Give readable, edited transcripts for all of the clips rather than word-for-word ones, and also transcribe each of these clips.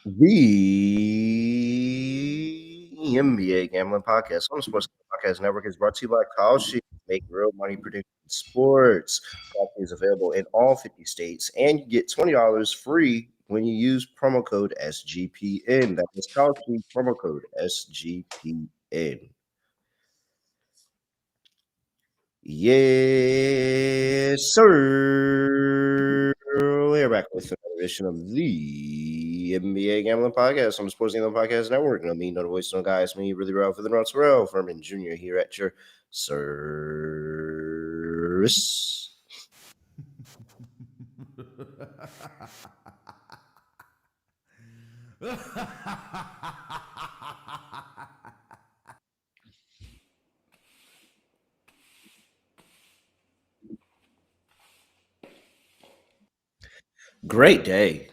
The NBA Gambling Podcast on the Sports Podcast Network is brought to you by Call Sheet. Make real money predicting sports. Call Sheet is available in all 50 states, and you get $20 free when you use promo code SGPN. That is Call Sheet promo code SGPN. Yes, sir. We're back with another edition of the NBA Gambling Podcast on the Sports Gambling Podcast Network. No me, no the voice, no guys. Me, really Ralph, for the Terrell Furman Jr. here at your service. Great day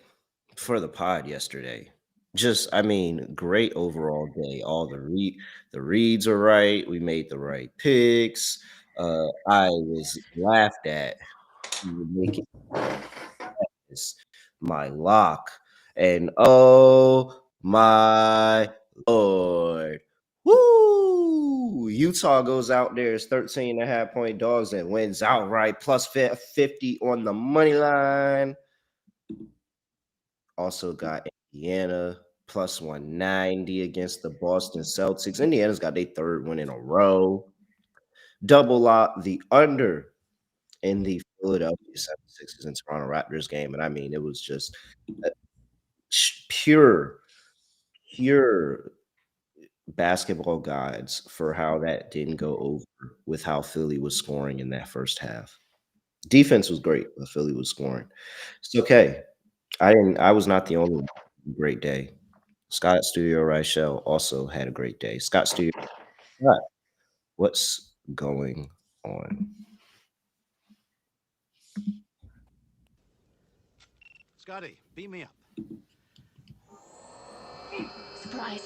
for the pod yesterday. Great overall day. All the reads are right. We made the right picks. I was laughed at. We were making this my lock, and oh my lord, woo! Utah goes out there as 13.5-point dogs and wins outright, plus 50 on the money line. Also got Indiana plus 190 against the Boston Celtics. Indiana's got their third win in a row. Double lock the under in the Philadelphia 76ers and Toronto Raptors game. And I mean, it was just pure basketball guides for how that didn't go over with how Philly was scoring in that first half. Defense was great, but Philly was scoring. It's okay. I was not the only one. Great day. Scott Studio Reichel also had a great day. Scott, what's going on? Scotty, beat me up. Surprise.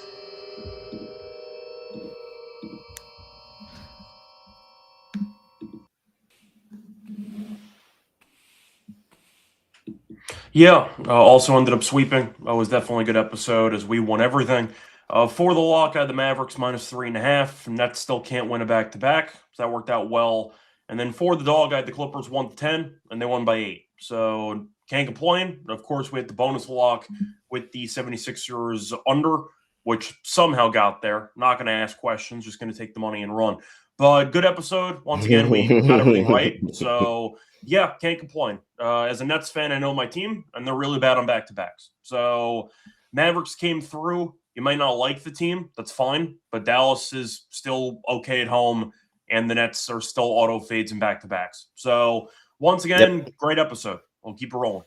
Yeah, also ended up sweeping. Was definitely a good episode as we won everything. For the lock, I had the Mavericks minus 3.5. Nets still can't win a back-to-back, so that worked out well. And then for the dog, I had the Clippers 1-10, and they won by 8. So can't complain. Of course, we had the bonus lock with the 76ers under, which somehow got there. Not going to ask questions, just going to take the money and run. But good episode. Once again, we got everything right. So yeah, can't complain. As a Nets fan, I know my team, and they're really bad on back-to-backs. So Mavericks came through. You might not like the team. That's fine. But Dallas is still okay at home, and the Nets are still auto fades and back-to-backs. So once again, Great episode. We'll keep it rolling.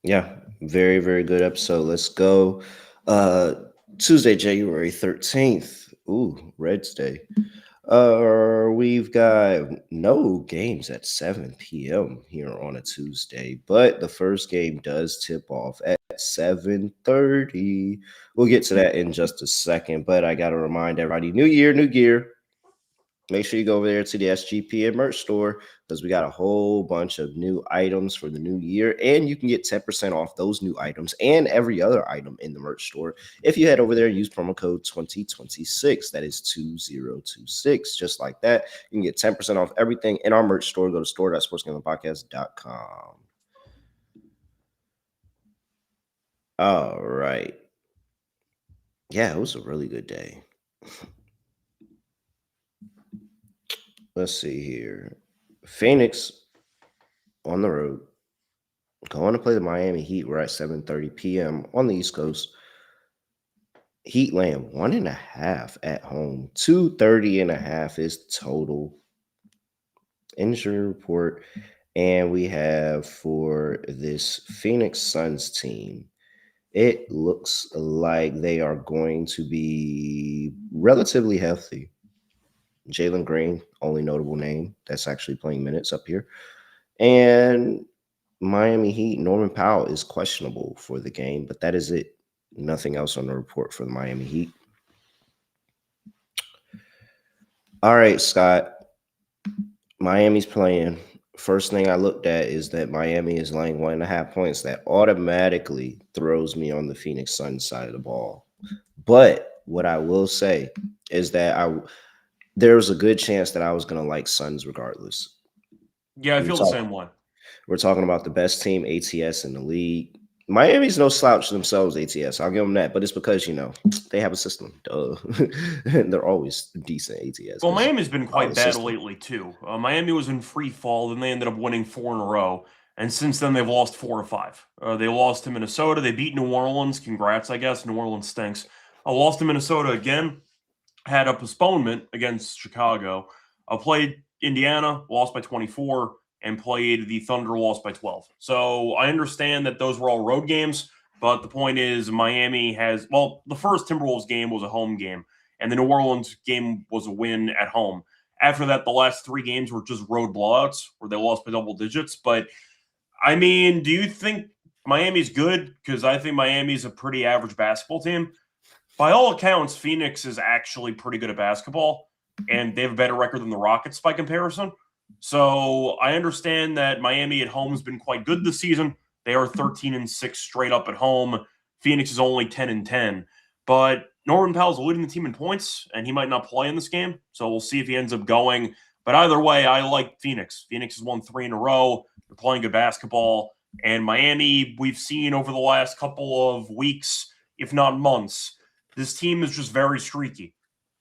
Yeah, very, very good episode. Let's go. Tuesday, January 13th. Ooh, Reds Day. We've got no games at 7 p.m. here on a Tuesday, but the first game does tip off at 7:30. We'll get to that in just a second, but I got to remind everybody, new year, new gear. Make sure you go over there to the SGPN merch store because we got a whole bunch of new items for the new year, and you can get 10% off those new items and every other item in the merch store if you head over there and use promo code 2026. That is 2026. Just like that, you can get 10% off everything in our merch store. Go to store.sportsgamblingpodcast.com. All right. Yeah, it was a really good day. Let's see here. Phoenix on the road, going to play the Miami Heat. We're at 7:30 p.m. on the East Coast. Heat laying 1.5 at home. 230.5 is total. Injury report. And we have for this Phoenix Suns team, it looks like they are going to be relatively healthy. Jalen Green, only notable name that's actually playing minutes up here. And Miami Heat, Norman Powell is questionable for the game, but that is it. Nothing else on the report for the Miami Heat. All right, Scott. Miami's playing first thing I looked at is that Miami is laying 1.5 points. That automatically throws me on the Phoenix Suns side of the ball. But what I will say is that there was a good chance that I was going to like Suns regardless. Yeah, I feel the same way. We're talking about the best team ATS in the league. Miami's no slouch themselves, ATS. I'll give them that. But it's because, they have a system. Duh. They're always decent ATS. Well, Miami's been quite bad lately, too. Miami was in free fall, then they ended up winning 4 in a row. And since then, they've lost 4 or 5. They lost to Minnesota. They beat New Orleans. Congrats, I guess. New Orleans stinks. Lost to Minnesota again. Had a postponement against Chicago. Played Indiana, lost by 24. And played the Thunder, lost by 12. So I understand that those were all road games, but the point is Miami has, the first Timberwolves game was a home game, and the New Orleans game was a win at home. After that, the last 3 games were just road blowouts where they lost by double digits. But, I mean, do you think Miami's good? Because I think Miami's a pretty average basketball team. By all accounts, Phoenix is actually pretty good at basketball, and they have a better record than the Rockets by comparison. So I understand that Miami at home has been quite good this season. They are 13-6 straight up at home. Phoenix is only 10-10. But Norman Powell's leading the team in points, and he might not play in this game. So we'll see if he ends up going. But either way, I like Phoenix. Phoenix has won 3 in a row. They're playing good basketball. And Miami, we've seen over the last couple of weeks, if not months, this team is just very streaky.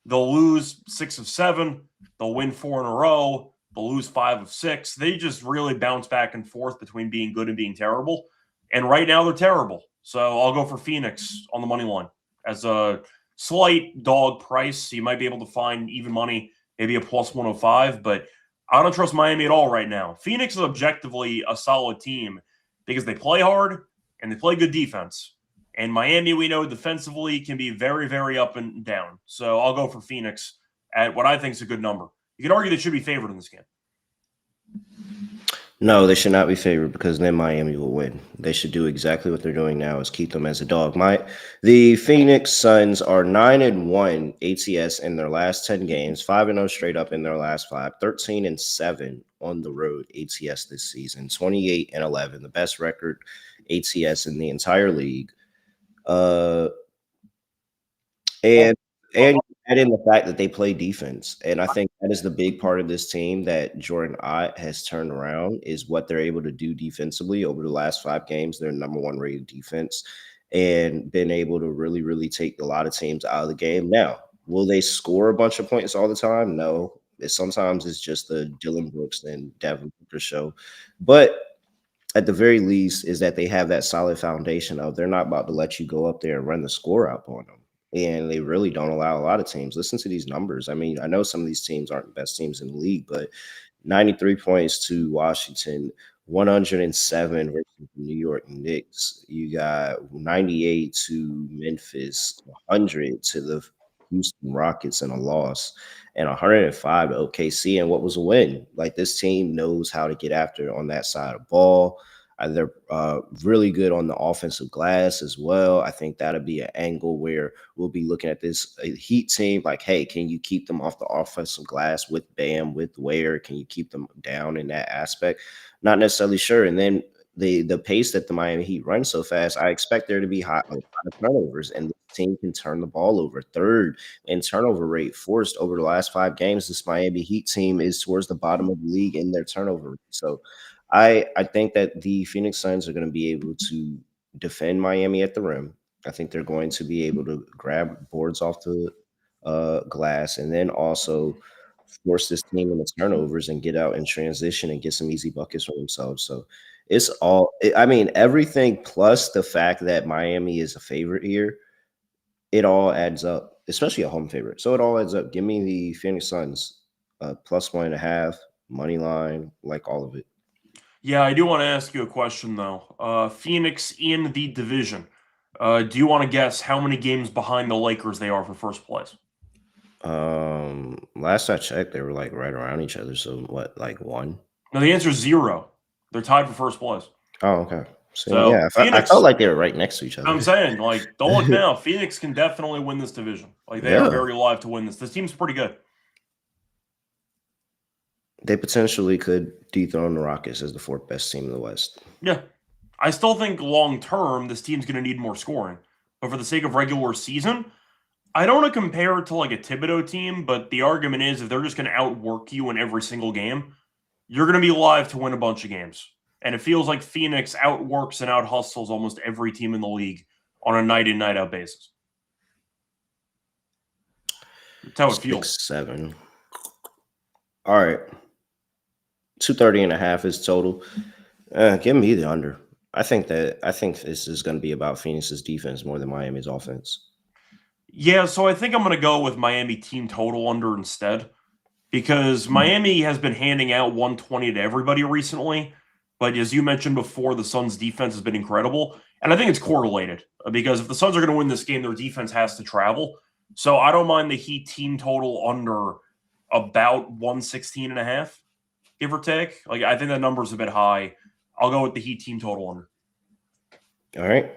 They'll lose 6 of 7. They'll win 4 in a row. They'll lose 5 of 6. They just really bounce back and forth between being good and being terrible. And right now they're terrible. So I'll go for Phoenix on the money line as a slight dog price. You might be able to find even money, maybe a plus 105. But I don't trust Miami at all right now. Phoenix is objectively a solid team because they play hard and they play good defense. And Miami, we know defensively can be very, very up and down. So I'll go for Phoenix at what I think is a good number. You could argue they should be favored in this game. No, they should not be favored because then Miami will win. They should do exactly what they're doing now is keep them as a dog. The Phoenix Suns are 9-1 ATS in their last 10 games, 5-0 straight up in their last 5, 13-7 on the road ATS this season, 28-11, the best record ATS in the entire league. And add in the fact that they play defense. And I think that is the big part of this team that Jordan Ott has turned around is what they're able to do defensively over the last 5 games. They're number 1 rated defense and been able to really, really take a lot of teams out of the game. Now, will they score a bunch of points all the time? No. Sometimes it's just the Dylan Brooks and Devin Booker show. But at the very least is that they have that solid foundation of they're not about to let you go up there and run the score up on them. And they really don't allow a lot of teams. Listen to these numbers. I mean, I know some of these teams aren't the best teams in the league, but 93 points to Washington, 107 versus the New York Knicks. You got 98 to Memphis, 100 to the Houston Rockets in a loss, and 105 to OKC. And what was a win? Like, this team knows how to get after on that side of the ball. They're really good on the offensive glass as well. I think that'll be an angle where we'll be looking at this Heat team like, hey, can you keep them off the offensive glass with Bam, with Ware? Can you keep them down in that aspect? Not necessarily sure. And then the pace that the Miami Heat run so fast, I expect there to be a lot of turnovers, and the team can turn the ball over. 3rd in turnover rate forced over the last 5 games. This Miami Heat team is towards the bottom of the league in their turnover rate. So I think that the Phoenix Suns are going to be able to defend Miami at the rim. I think they're going to be able to grab boards off the glass and then also force this team into turnovers and get out in transition and get some easy buckets for themselves. So it's all – I mean, everything plus the fact that Miami is a favorite here, it all adds up, especially a home favorite. So it all adds up. Give me the Phoenix Suns plus 1.5, money line, like all of it. Yeah, I do want to ask you a question, though. Phoenix in the division. Do you want to guess how many games behind the Lakers they are for first place? Last I checked, they were like right around each other. So what, like 1? No, the answer is 0. They're tied for first place. Oh, okay. So yeah, I felt like they were right next to each other. I'm saying, like, don't look now. Phoenix can definitely win this division. Like, they are very alive to win this. This team's pretty good. They potentially could dethrone the Rockets as the fourth best team in the West. Yeah. I still think long term, this team's going to need more scoring. But for the sake of regular season, I don't want to compare it to like a Thibodeau team, but the argument is if they're just going to outwork you in every single game, you're going to be live to win a bunch of games. And it feels like Phoenix outworks and out-hustles almost every team in the league on a night-in, night-out basis. That's how it feels. 6-7. All right. 230.5 is total. Give me the under. I think this is going to be about Phoenix's defense more than Miami's offense. Yeah, so I think I'm going to go with Miami team total under instead because Miami has been handing out 120 to everybody recently. But as you mentioned before, the Suns' defense has been incredible. And I think it's correlated because if the Suns are going to win this game, their defense has to travel. So I don't mind the Heat team total under about 116.5, give or take. Like I think that number's a bit high. I'll go with the Heat team total under. All right.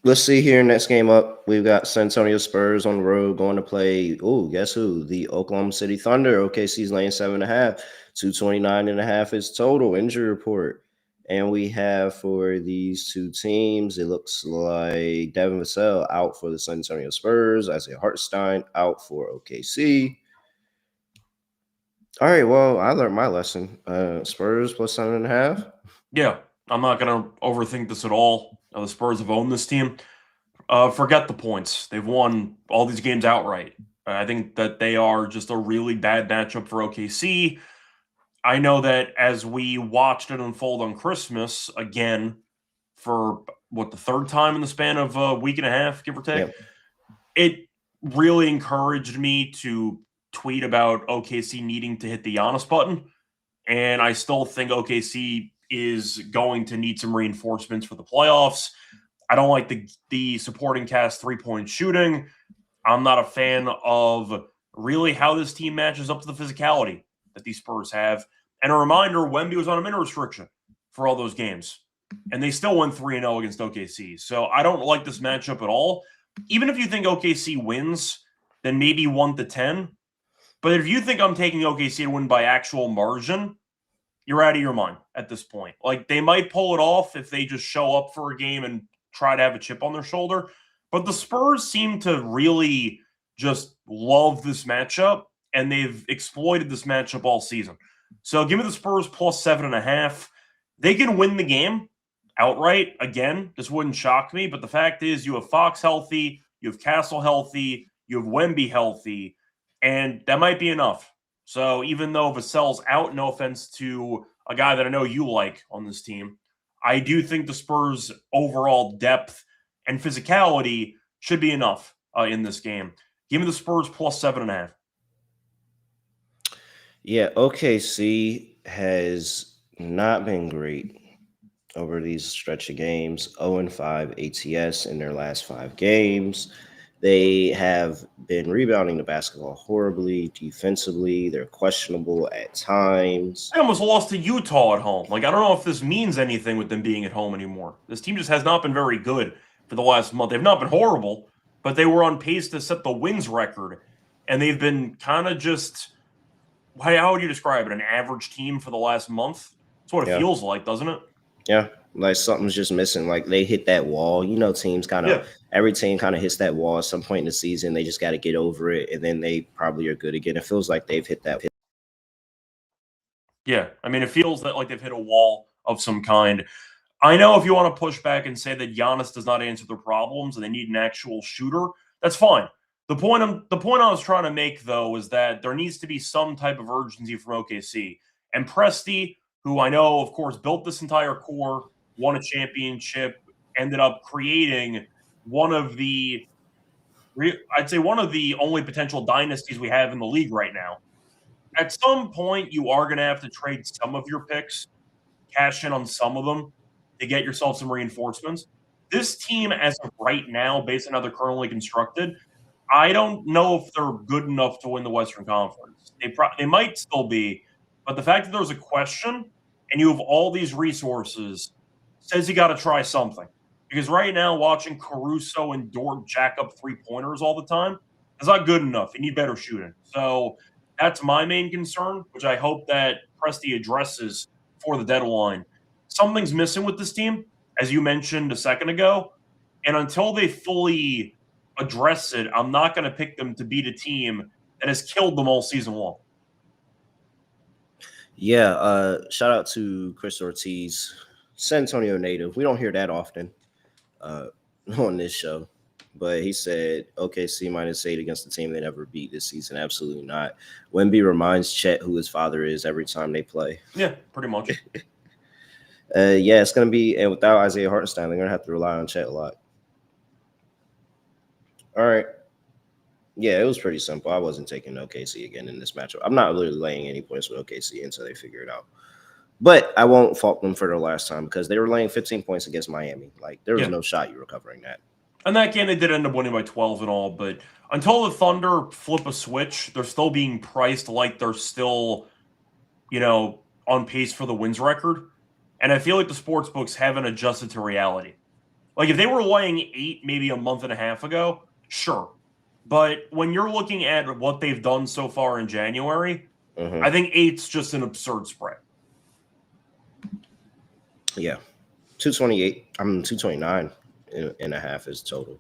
Let's see here. Next game up, we've got San Antonio Spurs on the road going to play. Oh, guess who? The Oklahoma City Thunder. OKC's laying 7.5. 229.5 is total injury report. And we have for these two teams, it looks like Devin Vassell out for the San Antonio Spurs. Isaiah Hartenstein out for OKC. All right, well, I learned my lesson. Spurs plus 7.5. Yeah, I'm not going to overthink this at all. The Spurs have owned this team. Forget the points. They've won all these games outright. I think that they are just a really bad matchup for OKC. I know that as we watched it unfold on Christmas, again, for the third time in the span of a week and a half, give or take, it really encouraged me to tweet about OKC needing to hit the Giannis button. And I still think OKC is going to need some reinforcements for the playoffs. I don't like the supporting cast three-point shooting. I'm not a fan of really how this team matches up to the physicality that these Spurs have. And a reminder, Wemby was on a minute restriction for all those games. And they still went 3-0 against OKC. So I don't like this matchup at all. Even if you think OKC wins, then maybe 1-10. But if you think I'm taking OKC to win by actual margin, you're out of your mind at this point. Like, they might pull it off if they just show up for a game and try to have a chip on their shoulder. But the Spurs seem to really just love this matchup, and they've exploited this matchup all season. So give me the Spurs plus 7.5. They can win the game outright. Again, this wouldn't shock me. But the fact is you have Fox healthy, you have Castle healthy, you have Wemby healthy, and that might be enough. So even though Vassell's out, no offense to a guy that I know you like on this team, I do think the Spurs' overall depth and physicality should be enough in this game. Give me the Spurs plus 7.5. Yeah, OKC has not been great over these stretch of games. 0-5 ATS in their last 5 games. They have been rebounding the basketball horribly defensively. They're questionable at times. I almost lost to Utah at home. Like, I don't know if this means anything with them being at home anymore. This team just has not been very good for the last month. They've not been horrible, but they were on pace to set the wins record. And they've been kind of just, how would you describe it? An average team for the last month? That's what it feels like, doesn't it? Yeah. Like something's just missing. Like they hit that wall. You know, teams kind of every team kind of hits that wall at some point in the season. They just got to get over it, and then they probably are good again. It feels like they've hit that. Yeah, I mean, it feels that like they've hit a wall of some kind. I know if you want to push back and say that Giannis does not answer their problems and they need an actual shooter, that's fine. The point I was trying to make, though, is that there needs to be some type of urgency from OKC. And Presti, who I know, of course, built this entire core, won a championship, ended up creating one of the only potential dynasties we have in the league right now. At some point, you are going to have to trade some of your picks, cash in on some of them to get yourself some reinforcements. This team, as of right now, based on how they're currently constructed, I don't know if they're good enough to win the Western Conference. They might still be, but the fact that there's a question and you have all these resources says you got to try something. Because right now, watching Caruso and Dort jack up three-pointers all the time is not good enough. You need better shooting. So That's my main concern, which I hope that Presti addresses for the deadline. Something's missing with this team, as you mentioned a second ago, and until they fully address it, I'm not going to pick them to beat a team that has killed them all season long. Yeah, shout out to Chris Ortiz, San Antonio native. We don't hear that often on this show, but he said OKC -8 against the team they never beat this season. Absolutely not. Wemby reminds Chet who his father is every time they play. Yeah, pretty much. Yeah, it's going to be, and without Isaiah Hartenstein, they're going to have to rely on Chet a lot. All right. Yeah, it was pretty simple. I wasn't taking OKC again in this matchup. I'm not really laying any points with OKC until they figure it out. But I won't fault them for their last time because they were laying 15 points against Miami. Like, there was no shot you were covering that. And that game, they did end up winning by 12 and all. But until the Thunder flip a switch, they're still being priced like they're still, on pace for the wins record. And I feel like the sports books haven't adjusted to reality. Like, if they were laying 8 maybe a month and a half ago, sure. But when you're looking at what they've done so far in January, I think 8's just an absurd spread. Yeah. 228. 229 and a half is total.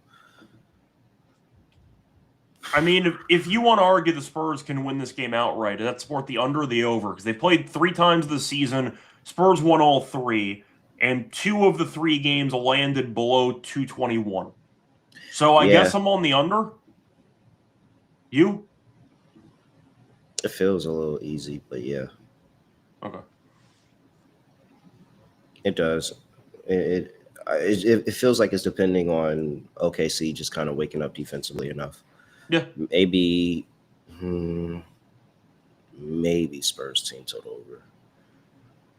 I mean, if you want to argue the Spurs can win this game outright, that's worth the under or the over because they played 3 times this season. Spurs won all 3, and 2 of the 3 games landed below 221. So I guess I'm on the under. You? It feels a little easy, but yeah. Okay. It does. It feels like it's depending on OKC just kind of waking up defensively enough. Yeah. Maybe Spurs team total over.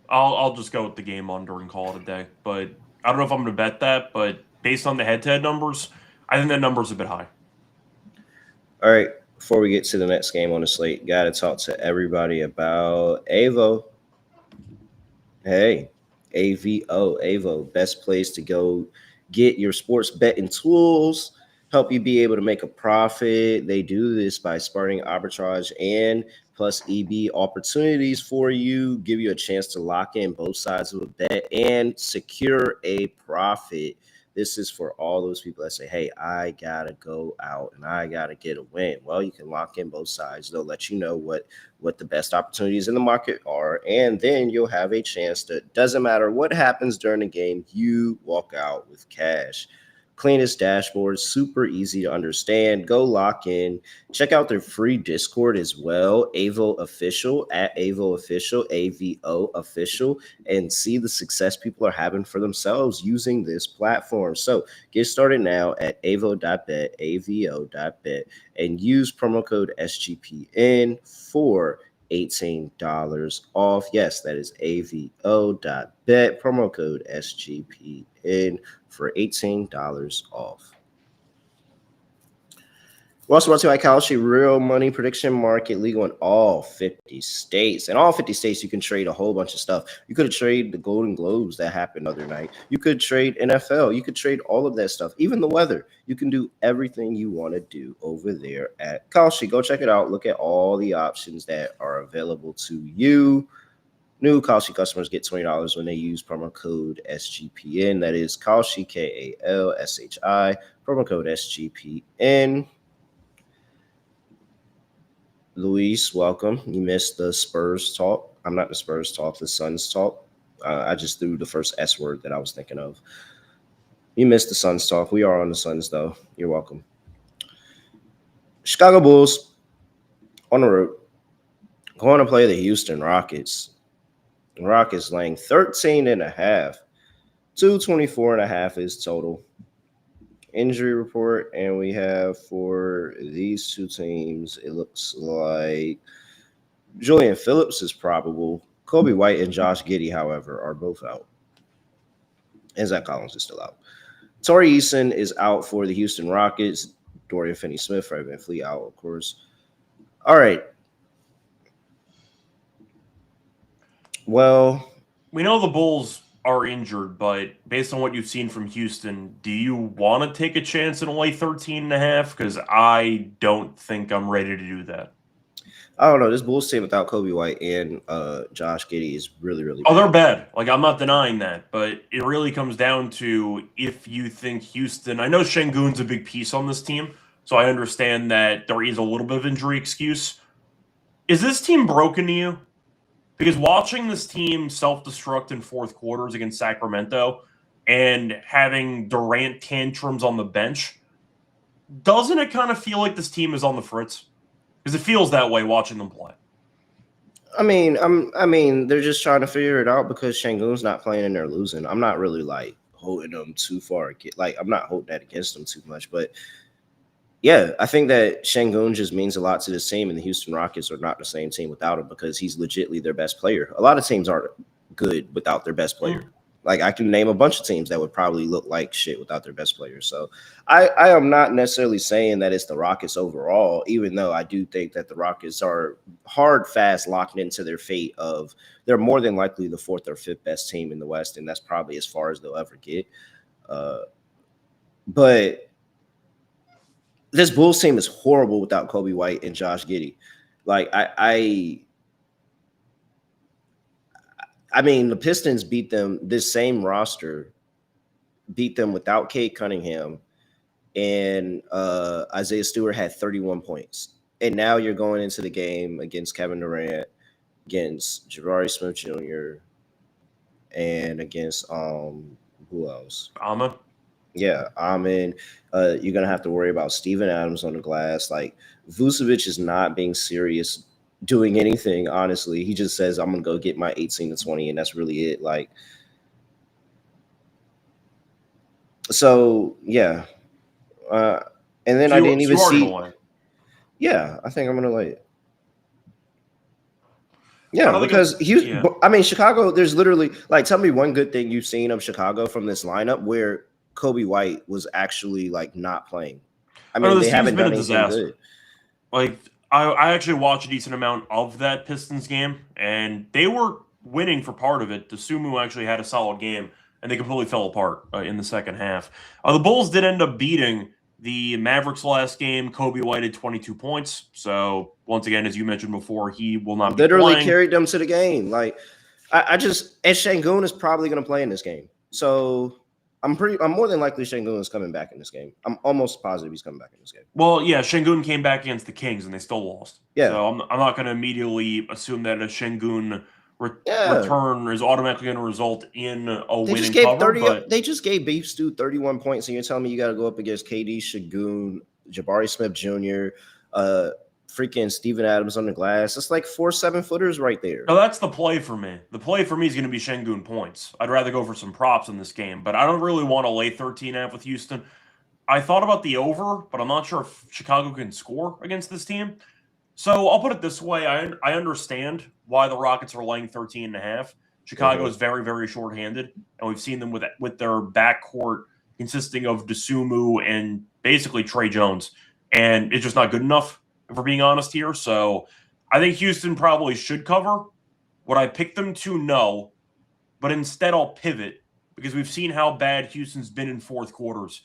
I'll just go with the game under and call it a day. But I don't know if I'm going to bet that, but based on the head-to-head numbers, I think that number's a bit high. All right. Before we get to the next game on the slate, got to talk to everybody about AVO. Hey, AVO, best place to go get your sports betting tools, help you be able to make a profit. They do this by sparking arbitrage and plus EB opportunities for you, give you a chance to lock in both sides of a bet and secure a profit. This is for all those people that say, hey, I got to go out and I got to get a win. Well, you can lock in both sides. They'll let you know what the best opportunities in the market are. And then you'll have a chance to, doesn't matter what happens during the game, you walk out with cash. Cleanest dashboard, super easy to understand. Go lock in. Check out their free Discord as well, AVO Official, at AVO Official, AVO Official, and see the success people are having for themselves using this platform. So get started now at avo.bet, avo.bet, and use promo code SGPN for $18 off. Yes, that is avo.bet, promo code SGPN for $18 off. We're also brought to you by Kalshi Real Money Prediction Market, legal in all 50 states. In all 50 states, you can trade a whole bunch of stuff. You could trade the Golden Globes that happened the other night. You could trade NFL. You could trade all of that stuff, even the weather. You can do everything you want to do over there at Kalshi. Go check it out. Look at all the options that are available to you. New Kalshi customers get $20 when they use promo code SGPN. That is Kalshi, Kalshi, promo code SGPN. Luis, welcome. You missed the Spurs talk. I'm not the Spurs talk, the Suns talk. I just threw the first S word that I was thinking of. You missed the Suns talk. We are on the Suns, though. You're welcome. Chicago Bulls on the road. Going to play the Houston Rockets. Rockets laying 13.5. 224.5 is total. Injury report, and we have for these two teams, it looks like Julian Phillips is probable. Kobe White and Josh Giddey, however, are both out. And Zach Collins is still out. Torrey Eason is out for the Houston Rockets. Dorian Finney-Smith, Fred VanVleet out, of course. All right. Well, we know the Bulls are injured, but based on what you've seen from Houston, do you want to take a chance and lay 13.5? Because I don't think I'm ready to do that. I don't know. This Bulls team without Kobe White and Josh Giddey is really, really Oh, bad. they're bad. Like, I'm not denying that, but it really comes down to if you think Houston. I know Şengün's a big piece on this team, so I understand that there is a little bit of injury excuse. Is this team broken to you? Because watching this team self-destruct in fourth quarters against Sacramento and having Durant tantrums on the bench, doesn't it kind of feel like this team is on the fritz? Because it feels that way watching them play. I mean, they're just trying to figure it out because Şengün's not playing and they're losing. I'm not really like holding them too far. Like, I'm not holding that against them too much, but yeah, I think that Şengün just means a lot to this team, and the Houston Rockets are not the same team without him because he's legitimately their best player. A lot of teams aren't good without their best player. Like, I can name a bunch of teams that would probably look like shit without their best player. So I am not necessarily saying that it's the Rockets overall, even though I do think that the Rockets are hard, fast, locked into their fate of they're more than likely the fourth or fifth best team in the West, and that's probably as far as they'll ever get. But this Bulls team is horrible without Kobe White and Josh Giddey. Like, I mean, the Pistons beat them. This same roster beat them without Cade Cunningham, and Isaiah Stewart had 31 points. And now you're going into the game against Kevin Durant, against Jabari Smith Jr., and against who else? Alma. Yeah, Amin. You're gonna have to worry about Steven Adams on the glass. Like, Vucevic is not being serious doing anything, honestly. He just says, I'm gonna go get my 18 to 20, and that's really it. Like, so yeah. And then I didn't even see. Yeah, I think I'm gonna lay it. Yeah, because I mean, Chicago, there's literally, like, tell me one good thing you've seen of Chicago from this lineup where Kobe White was actually like not playing. I mean, they haven't done anything good. Like, I actually watched a decent amount of that Pistons game, and they were winning for part of it. Sumu actually had a solid game, and they completely fell apart in the second half. The Bulls did end up beating the Mavericks last game. Kobe White had 22 points. So, once again, as you mentioned before, he will not be literally playing. Carried them to the game. Like, and Şengün is probably going to play in this game. So, I'm more than likely Şengün is coming back in this game. I'm almost positive he's coming back in this game. Well, yeah, Şengün came back against the Kings, and they still lost. Yeah. So, I'm not going to immediately assume that a Şengün return is automatically going to result in a winning cover. They just gave Beef Stew 31 points, and you're telling me you got to go up against KD, Şengün, Jabari Smith Jr., freaking Steven Adams on the glass. It's like 4 7-footers right there. No, that's the play for me. The play for me is going to be Şengün points. I'd rather go for some props in this game, but I don't really want to lay 13.5 with Houston. I thought about the over, but I'm not sure if Chicago can score against this team. So I'll put it this way. I understand why the Rockets are laying 13.5. Chicago is very, very shorthanded, and we've seen them with their backcourt consisting of Dosunmu and basically Trey Jones, and it's just not good enough, if we're being honest here. So I think Houston probably should cover. Would I pick them to? No. But instead I'll pivot because we've seen how bad Houston's been in fourth quarters.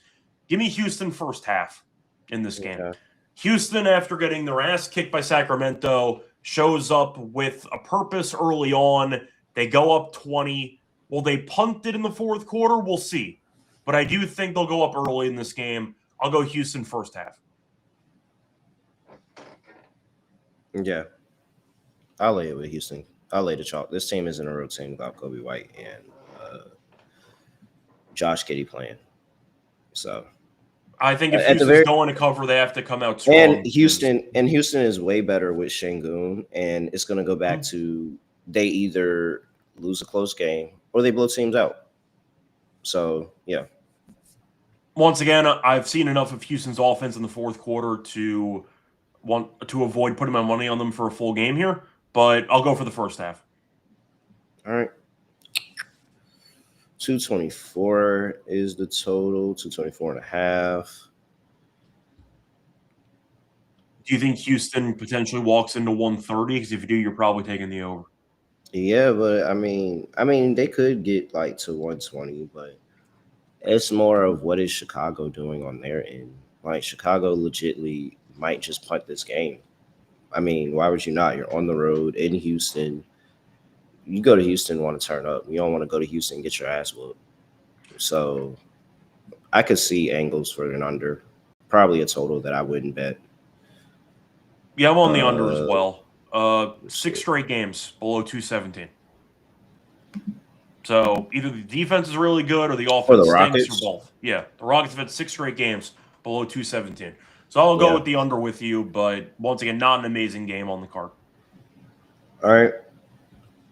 Give me Houston first half in this game. Okay. Houston, after getting their ass kicked by Sacramento, shows up with a purpose early on. They go up 20. Will they punt it in the fourth quarter? We'll see. But I do think they'll go up early in this game. I'll go Houston first half. Yeah. I'll lay it with Houston. I'll lay the chalk. This team isn't a real team without Kobe White and Josh Giddey playing. So I think if Houston's going to cover, they have to come out strong. And Houston is way better with Şengün, and it's going to go back to they either lose a close game or they blow teams out. So, yeah. Once again, I've seen enough of Houston's offense in the fourth quarter to avoid putting my money on them for a full game here, but I'll go for the first half. All right. 224 is the total, 224.5. Do you think Houston potentially walks into 130? Because if you do, you're probably taking the over. Yeah, but I mean, they could get like to 120, but it's more of what is Chicago doing on their end. Like, Chicago legitimately might just punt this game. I mean, why would you not? You're on the road in Houston. You go to Houston, want to turn up. You don't want to go to Houston and get your ass whooped. So I could see angles for an under. Probably a total that I wouldn't bet. Yeah, I'm on the under as well. 6 see. straight games below 217. So either the defense is really good or the offense stinks or both. Yeah, the Rockets have had 6 straight games below 217. So I'll go with the under with you, but once again, not an amazing game on the card. All right.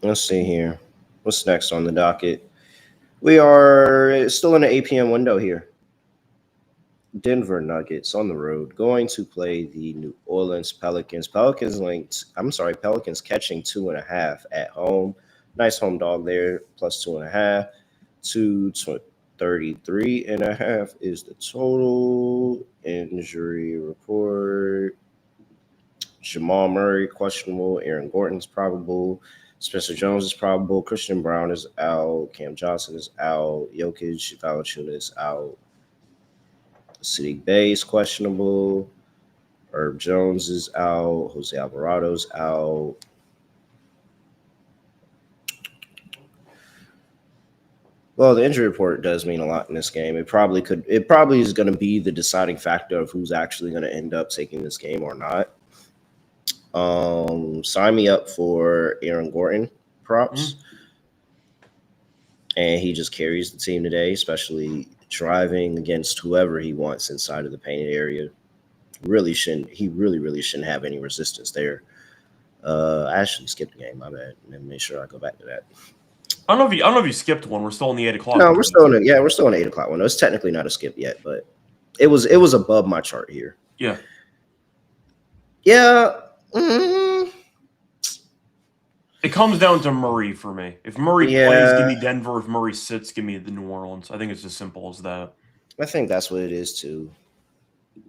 Let's see here. What's next on the docket? We are still in the 8 p.m. window here. Denver Nuggets on the road going to play the New Orleans Pelicans. Pelicans catching 2.5 at home. Nice home dog there, plus 2.5. 233.5 is the total. Injury report. Jamal Murray questionable. Aaron Gordon's probable. Spencer Jones is probable. Christian Brown is out. Cam Johnson is out. Jokic Valanciunas is out. Sadiq Bey is questionable. Herb Jones is out. Jose Alvarado's out. Well, the injury report does mean a lot in this game. It probably is going to be the deciding factor of who's actually going to end up taking this game or not. Sign me up for Aaron Gordon props. And he just carries the team today, especially driving against whoever he wants inside of the painted area. He really shouldn't have any resistance there. I actually skipped the game, my bad. Let me make sure I go back to that. I don't know if you skipped one. We're still in the 8 o'clock. No, we're still in the 8 o'clock one. It's technically not a skip yet, but it was above my chart here. Yeah. Yeah. It comes down to Murray for me. If Murray plays, give me Denver. If Murray sits, give me the New Orleans. I think it's as simple as that. I think that's what it is too.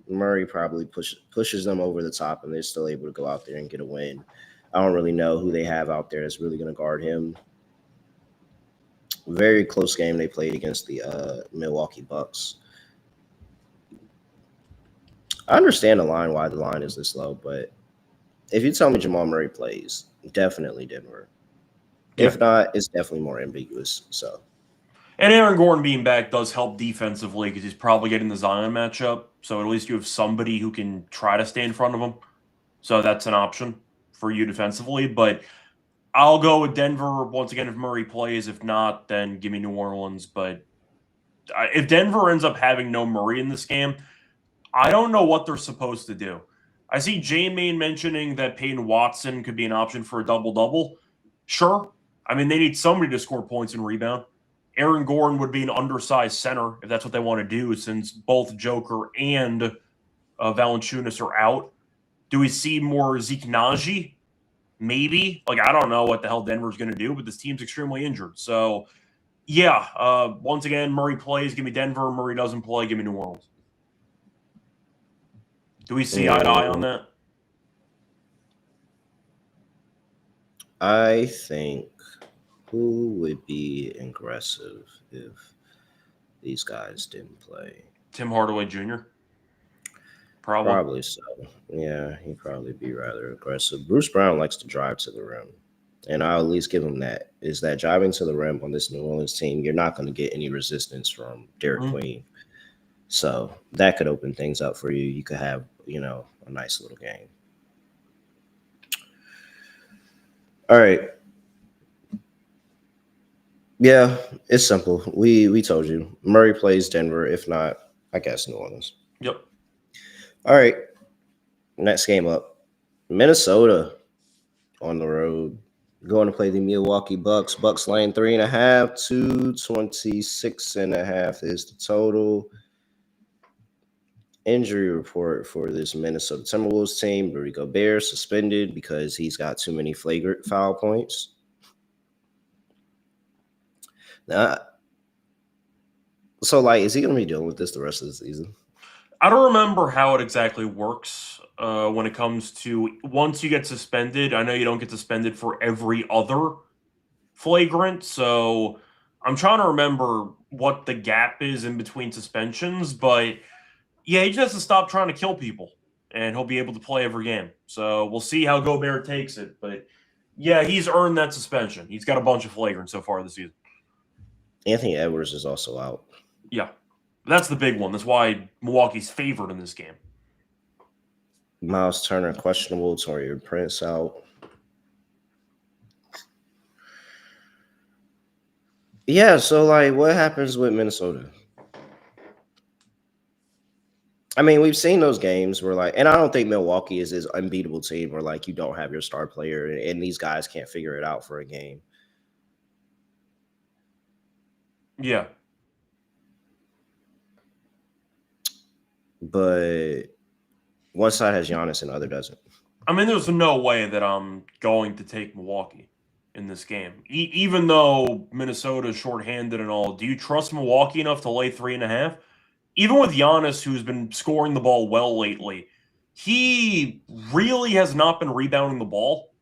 Murray probably pushes them over the top, and they're still able to go out there and get a win. I don't really know who they have out there that's really going to guard him. Very close game they played against the Milwaukee Bucks. I understand why the line is this low, but if you tell me Jamal Murray plays, definitely Denver. Yeah. If not, it's definitely more ambiguous. So, and Aaron Gordon being back does help defensively because he's probably getting the Zion matchup. So at least you have somebody who can try to stay in front of him. So that's an option for you defensively. But I'll go with Denver once again if Murray plays. If not, then give me New Orleans. But if Denver ends up having no Murray in this game, I don't know what they're supposed to do. I see J-Main mentioning that Peyton Watson could be an option for a double-double. Sure. I mean, they need somebody to score points and rebound. Aaron Gordon would be an undersized center if that's what they want to do, since both Joker and Valanciunas are out. Do we see more Zeke Naji? Maybe. I don't know what the hell Denver's going to do, but this team's extremely injured. So, yeah, once again, Murray plays, give me Denver. Murray doesn't play, give me New Orleans. Do we see eye to eye on that? I think who would be aggressive if these guys didn't play? Tim Hardaway Jr.? Probably so. Yeah, he'd probably be rather aggressive. Bruce Brown likes to drive to the rim, and I'll at least give him that. Is that driving to the rim on this New Orleans team, you're not going to get any resistance from Derek Queen. So that could open things up for you. You could have, a nice little game. All right. Yeah, it's simple. We told you. Murray plays Denver. If not, I guess New Orleans. Yep. All right. Next game up. Minnesota on the road. Going to play the Milwaukee Bucks. Bucks laying 3.5. 226.5 is the total. Injury report for this Minnesota Timberwolves team. Rudy Gobert suspended because he's got too many flagrant foul points. So, is he going to be dealing with this the rest of the season? I don't remember how it exactly works when it comes to once you get suspended. I know you don't get suspended for every other flagrant, so I'm trying to remember what the gap is in between suspensions, but yeah, he just has to stop trying to kill people and he'll be able to play every game. So we'll see how Gobert takes it. But yeah, he's earned that suspension. He's got a bunch of flagrants so far this season. Anthony Edwards is also out. Yeah, that's the big one. That's why Milwaukee's favored in this game. Miles Turner questionable. Torian Prince out. Yeah, so like, what happens with Minnesota? I mean, we've seen those games where like, and I don't think Milwaukee is this unbeatable team where like you don't have your star player and these guys can't figure it out for a game. Yeah. But one side has Giannis and the other doesn't. I mean, there's no way that I'm going to take Milwaukee in this game. Even though Minnesota's shorthanded and all, do you trust Milwaukee enough to lay 3.5? Even with Giannis, who's been scoring the ball well lately, he really has not been rebounding the ball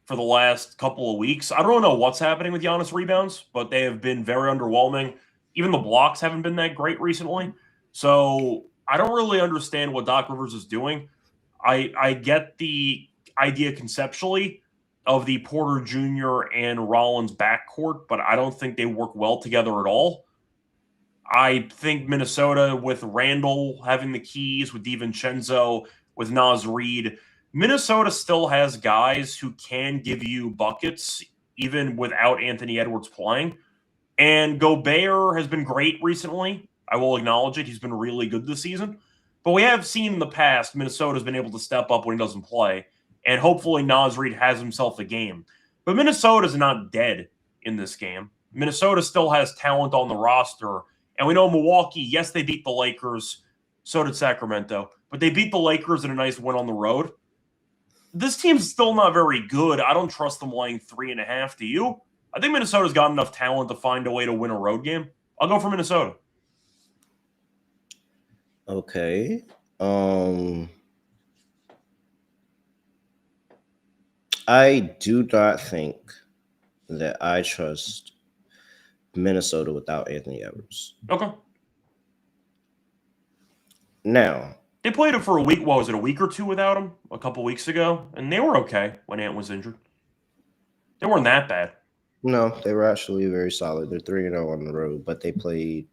for the last couple of weeks. I don't know what's happening with Giannis rebounds, but they have been very underwhelming. Even the blocks haven't been that great recently. So I don't really understand what Doc Rivers is doing. I get the idea conceptually of the Porter Jr. and Rollins backcourt, but I don't think they work well together at all. I think Minnesota, with Randall having the keys, with DiVincenzo, with Naz Reid, Minnesota still has guys who can give you buckets even without Anthony Edwards playing. And Gobert has been great recently. I will acknowledge it. He's been really good this season. But we have seen in the past Minnesota's been able to step up when he doesn't play. And hopefully Naz Reid has himself a game. But Minnesota's not dead in this game. Minnesota still has talent on the roster. And we know Milwaukee, yes, they beat the Lakers. So did Sacramento. But they beat the Lakers in a nice win on the road. This team's still not very good. I don't trust them laying 3.5. Do you? I think Minnesota's got enough talent to find a way to win a road game. I'll go for Minnesota. Okay. I do not think that I trust Minnesota without Anthony Edwards. Okay. Now, they played him for a week. What was it, a week or two without him? A couple weeks ago, and they were okay when Ant was injured. They weren't that bad. No, they were actually very solid. They're 3-0 on the road, but they played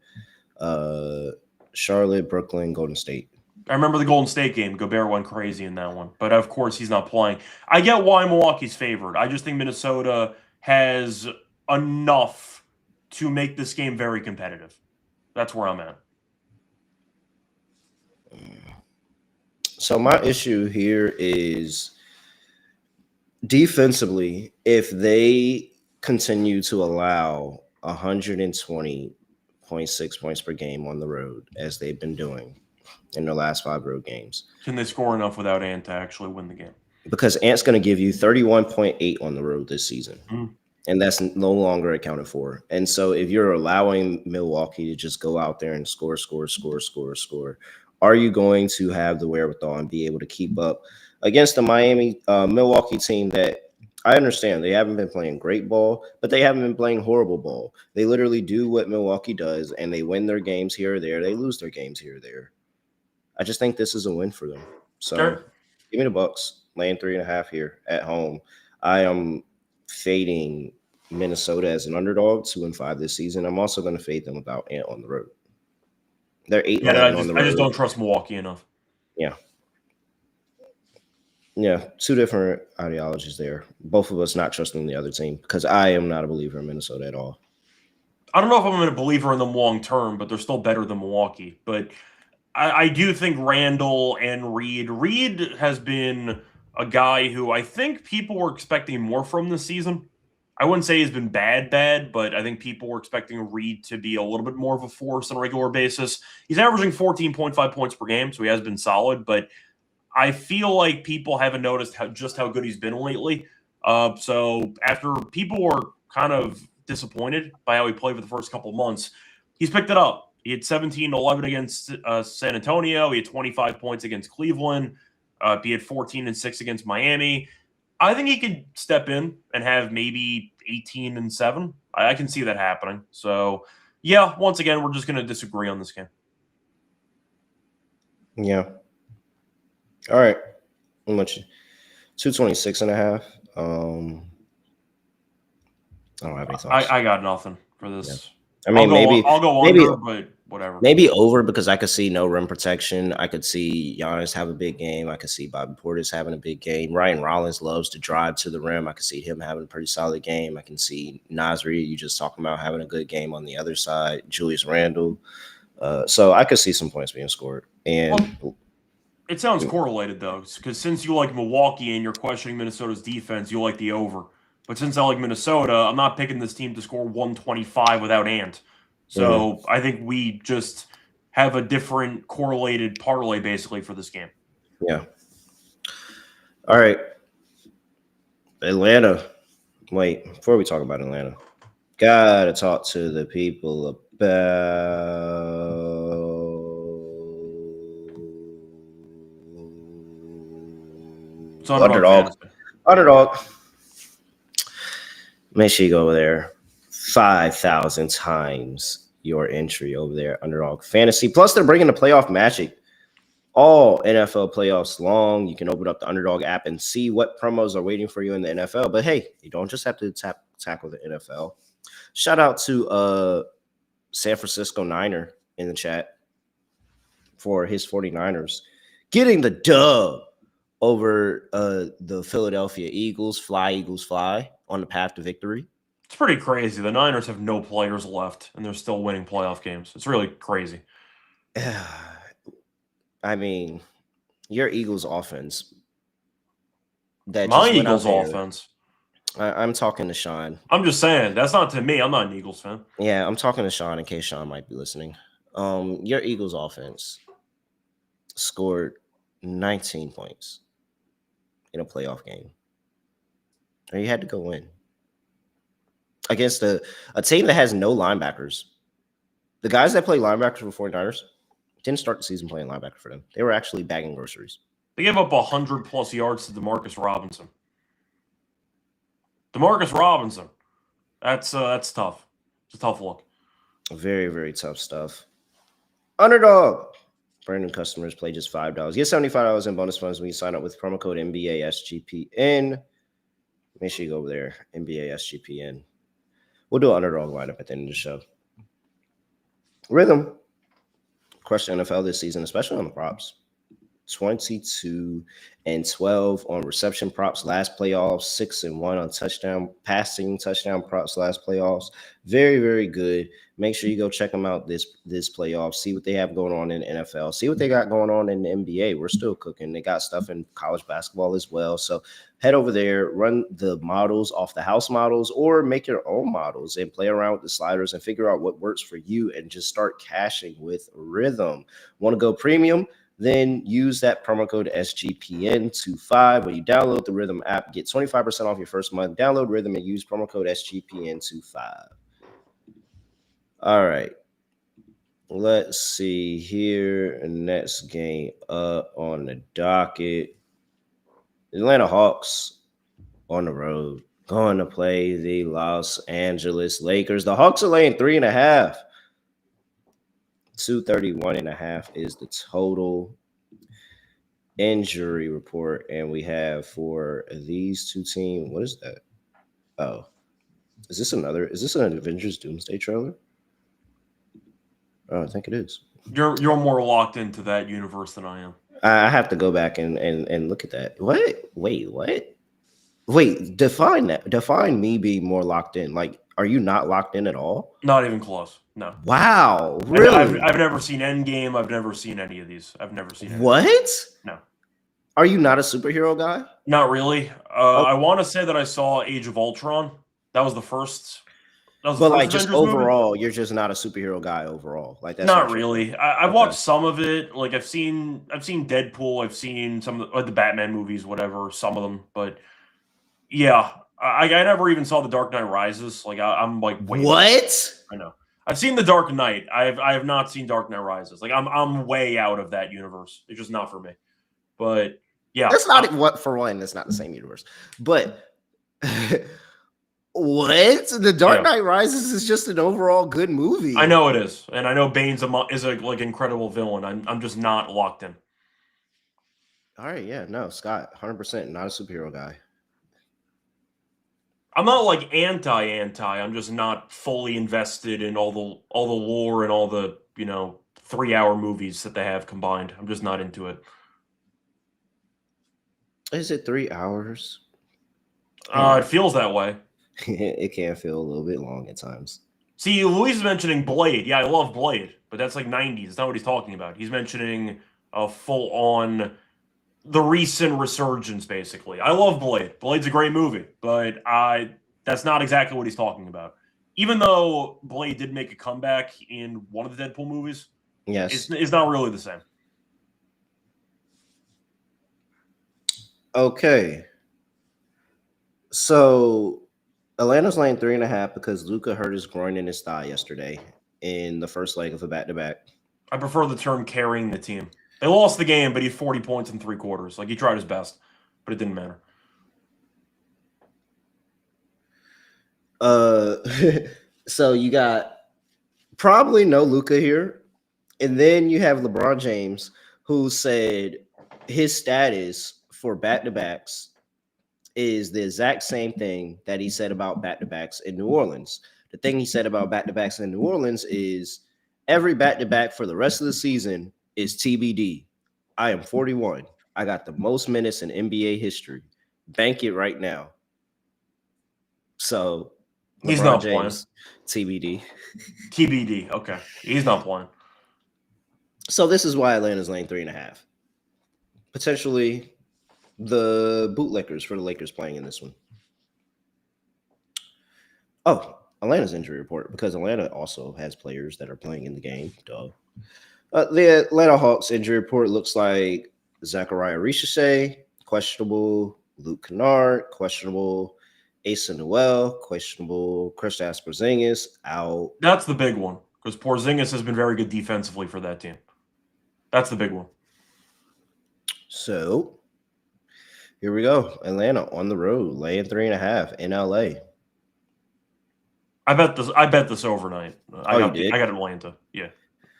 Charlotte, Brooklyn, Golden State. I remember the Golden State game. Gobert went crazy in that one. But, of course, he's not playing. I get why Milwaukee's favored. I just think Minnesota has enough to make this game very competitive. That's where I'm at. So my issue here is defensively, if they continue to allow 120.6 points per game on the road, as they've been doing in their last 5 road games. Can they score enough without Ant to actually win the game? Because Ant's going to give you 31.8 on the road this season. Mm. And that's no longer accounted for. And so if you're allowing Milwaukee to just go out there and score, are you going to have the wherewithal and be able to keep up against the Milwaukee team that I understand they haven't been playing great ball, but they haven't been playing horrible ball. They literally do what Milwaukee does, and they win their games here or there. They lose their games here or there. I just think this is a win for them. So Sure. Give me the Bucks, laying 3.5 here at home. I am fading Minnesota as an underdog, 2-5 this season. I'm also going to fade them without Ant on the road. They're 8-11 on the road. I just don't trust Milwaukee enough. Yeah. Yeah, 2 different ideologies there. Both of us not trusting the other team because I am not a believer in Minnesota at all. I don't know if I'm a believer in them long term, but they're still better than Milwaukee. But I do think Randall and Reid has been a guy who I think people were expecting more from this season. I wouldn't say he's been bad, but I think people were expecting Reid to be a little bit more of a force on a regular basis. He's averaging 14.5 points per game, so he has been solid, but I feel like people haven't noticed just how good he's been lately. So after people were kind of disappointed by how he played for the first couple of months, he's picked it up. He had 17-11 against San Antonio. He had 25 points against Cleveland. He had 14-6 against Miami. I think he could step in and have maybe 18-7. I can see that happening. So, yeah, once again, we're just going to disagree on this game. Yeah. All right. How much? 226.5. I don't have any thoughts. I got nothing for this. I mean, I'll go under, but whatever. Maybe over because I could see no rim protection. I could see Giannis have a big game. I could see Bobby Portis having a big game. Ryan Rollins loves to drive to the rim. I could see him having a pretty solid game. I can see Nasri, you just talking about having a good game on the other side. Julius Randle. So I could see some points being scored. And it sounds correlated though, because since you like Milwaukee and you're questioning Minnesota's defense, you like the over. But since I like Minnesota, I'm not picking this team to score 125 without Ant. So I think we just have a different correlated parlay basically for this game. Yeah. All right. Atlanta. Wait, before we talk about Atlanta, gotta talk to the people about Underdog. Make sure you go over there 5,000 times your entry over there, Underdog Fantasy. Plus, they're bringing the playoff magic all NFL playoffs long. You can open up the Underdog app and see what promos are waiting for you in the NFL. But hey, you don't just have to tackle the NFL. Shout out to San Francisco Niner in the chat for his 49ers getting the dub over the Philadelphia Eagles. Fly, Eagles, fly on the path to victory. It's pretty crazy. The Niners have no players left, and they're still winning playoff games. It's really crazy. I mean, your Eagles offense. My Eagles offense. I'm talking to Sean. I'm just saying, that's not to me. I'm not an Eagles fan. Yeah, I'm talking to Sean in case Sean might be listening. Your Eagles offense scored 19 points in a playoff game. And you had to go win against a team that has no linebackers. The guys that play linebackers for 49ers didn't start the season playing linebacker for them. They were actually bagging groceries. They gave up 100+ yards to DeMarcus Robinson. DeMarcus Robinson. That's tough. It's a tough look. Very, very tough stuff. Underdog. Brand new customers play just $5. Get $75 in bonus funds when you sign up with promo code NBA SGPN. Make sure you go over there, NBA SGPN. We'll do an underdog lineup at the end of the show. Rhythm. Crushed NFL this season, especially on the props. 22-12 on reception props last playoffs, 6-1 on passing touchdown props last playoffs. Very, very good. Make sure you go check them out this playoff. See what they have going on in the NFL. See what they got going on in the NBA. We're still cooking. They got stuff in college basketball as well. So head over there, run the models off the house models, or make your own models and play around with the sliders and figure out what works for you and just start cashing with Rhythm. Want to go premium? Then use that promo code SGPN25 when you download the Rhythm app. Get 25% off your first month. Download Rhythm and use promo code SGPN25. All right. Let's see here. Next game up on the docket. Atlanta Hawks on the road. Going to play the Los Angeles Lakers. The Hawks are laying 3.5. 231.5 is the total injury report, and we have for these two teams. What is that? Oh, is this an Avengers Doomsday trailer? Oh, I think it is. You're more locked into that universe than I am. I have to go back and look at that. What? Wait, define that. Define me being more locked in. Like, are you not locked in at all? Not even close. No. Wow. Really? I've never seen Endgame. I've never seen any of these. I've never seen any. What? No. Are you not a superhero guy? Not really. I want to say that I saw Age of Ultron. That was the first. But like, just overall, you're just not a superhero guy overall. Like, that's not really. I've watched some of it. Like, I've seen Deadpool. I've seen some of the Batman movies, whatever. Some of them, but yeah, I never even saw The Dark Knight Rises. Like, I'm like, wait, what? I know. I've seen The Dark Knight. I have not seen Dark Knight Rises. Like, I'm way out of that universe. It's just not for me. But yeah, that's not what for one. That's not the same universe. But what? The Dark Knight Rises is just an overall good movie. I know it is, and I know Bane's is a like incredible villain. I'm just not locked in. All right, yeah, no, Scott, 100% not a superhero guy. I'm not like anti. I'm just not fully invested in all the lore and all the 3-hour movies that they have combined. I'm just not into it. Is it 3 hours? It feels that way. It can feel a little bit long at times. See, Luis is mentioning Blade. Yeah, I love Blade, but that's like 90s. It's not what he's talking about. He's mentioning a full-on the recent resurgence, basically. I love Blade. Blade's a great movie, but that's not exactly what he's talking about. Even though Blade did make a comeback in one of the Deadpool movies, Yes, it's not really the same. okay. So Atlanta's laying 3.5 because Luka hurt his groin in his thigh yesterday in the first leg of a back-to-back. I prefer the term carrying the team. They lost the game, but he had 40 points in 3 quarters. Like, he tried his best, but it didn't matter. So you got probably no Luka here, and then you have LeBron James, who said his status for back-to-backs is the exact same thing that he said about back-to-backs in New Orleans. The thing he said about back-to-backs in New Orleans is every back-to-back for the rest of the season is TBD. I am 41. I got the most minutes in NBA history. Bank it right now. So He's LeBron not James, TBD. TBD. Okay. He's not playing. So this is why Atlanta's laying 3.5. Potentially the bootlickers for the Lakers playing in this one. Oh, Atlanta's injury report, because Atlanta also has players that are playing in the game. Duh. The Atlanta Hawks injury report looks like Zachariah Richardson, questionable. Luke Kennard, questionable. Asa Noel, questionable. Kristaps Porzingis, out. That's the big one, because Porzingis has been very good defensively for that team. That's the big one. So here we go. Atlanta on the road, laying 3.5 in LA. I bet this overnight. I got Atlanta. Yeah.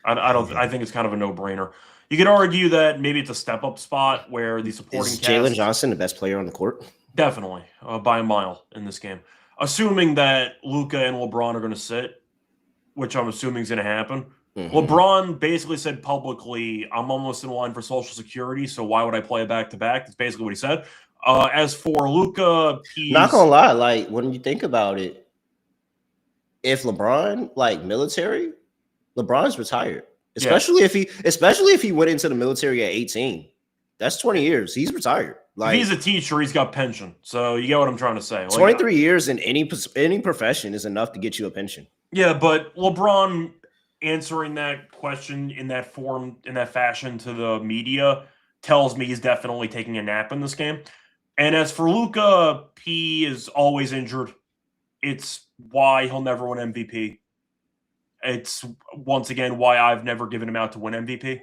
I think it's kind of a no-brainer. You could argue that maybe it's a step-up spot where the supporting Is cast... Jalen Johnson the best player on the court? Definitely, by a mile in this game. Assuming that Luka and LeBron are going to sit, which I'm assuming is going to happen. Mm-hmm. LeBron basically said publicly, I'm almost in line for Social Security, so why would I play a back-to-back? That's basically what he said. As for Luka, he's... Not going to lie, like, when you think about it, if LeBron, like, military, LeBron's retired. Especially if he went into the military at 18. That's 20 years. He's retired. Like, if he's a teacher, he's got pension. So you get what I'm trying to say. 23 years in any profession is enough to get you a pension. Yeah, but LeBron answering that question in that form, in that fashion to the media tells me he's definitely taking a nap in this game. And as for Luka, he is always injured. It's why he'll never win MVP. It's, once again, why I've never given him out to win MVP.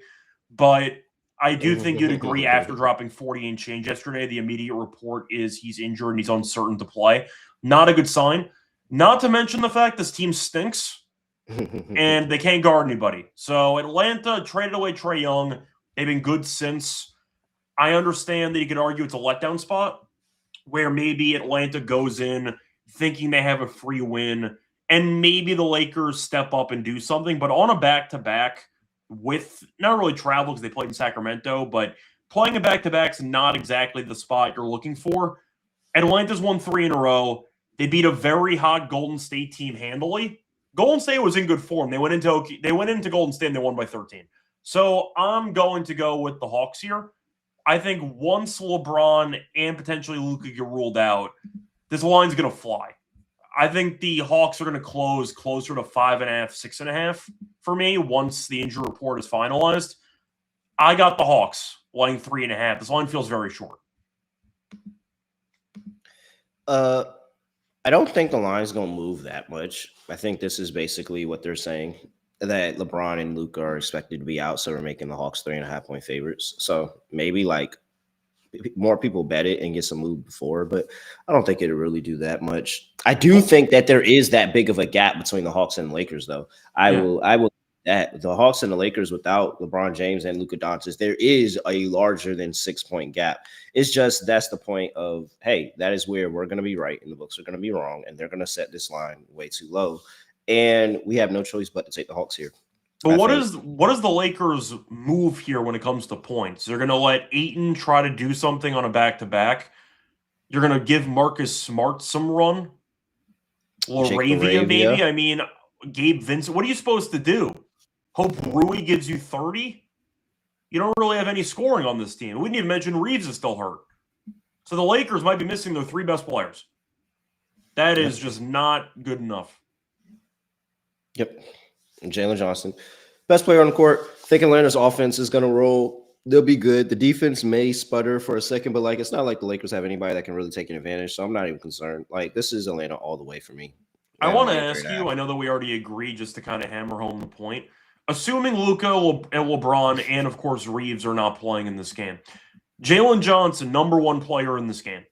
But I do think you'd agree after dropping 40 and change yesterday, the immediate report is he's injured and he's uncertain to play. Not a good sign. Not to mention the fact this team stinks and they can't guard anybody. So Atlanta traded away Trae Young. They've been good since. I understand that you could argue it's a letdown spot where maybe Atlanta goes in thinking they have a free win and maybe the Lakers step up and do something. But on a back-to-back with not really travel because they played in Sacramento, but playing a back-to-back is not exactly the spot you're looking for. Atlanta's won 3 in a row. They beat a very hot Golden State team handily. Golden State was in good form. They went into Golden State and they won by 13. So I'm going to go with the Hawks here. I think once LeBron and potentially Luka get ruled out, this line's going to fly. I think the Hawks are going to close closer to 5.5, 6.5 for me once the injury report is finalized. I got the Hawks laying 3.5. This line feels very short. I don't think the line's going to move that much. I think this is basically what they're saying, that LeBron and Luka are expected to be out, so we're making the Hawks 3.5-point favorites. So maybe like more people bet it and get some move before, but I don't think it'll really do that much. I do think that there is that big of a gap between the Hawks and Lakers, though. I will that the Hawks and the Lakers without LeBron James and Luka Doncic, there is a larger than 6-point gap. It's just that's the point of, hey, that is where we're going to be right and the books are going to be wrong, and they're going to set this line way too low, and we have no choice but to take the Hawks here. But what is the Lakers' move here when it comes to points? They're going to let Ayton try to do something on a back-to-back. You're going to give Marcus Smart some run. Laravia, maybe. I mean, Gabe Vincent. What are you supposed to do? Hope Rui gives you 30? You don't really have any scoring on this team. We didn't even mention Reeves is still hurt. So the Lakers might be missing their 3 best players. That is just not good enough. Yep. And Jalen Johnson, best player on the court. I think Atlanta's offense is going to roll. They'll be good. The defense may sputter for a second, but like it's not like the Lakers have anybody that can really take an advantage. So I'm not even concerned. Like this is Atlanta all the way for me. I want to ask you, I know that we already agreed just to kind of hammer home the point. Assuming Luka and LeBron and, of course, Reeves are not playing in this game. Jalen Johnson, number 1 player in this game.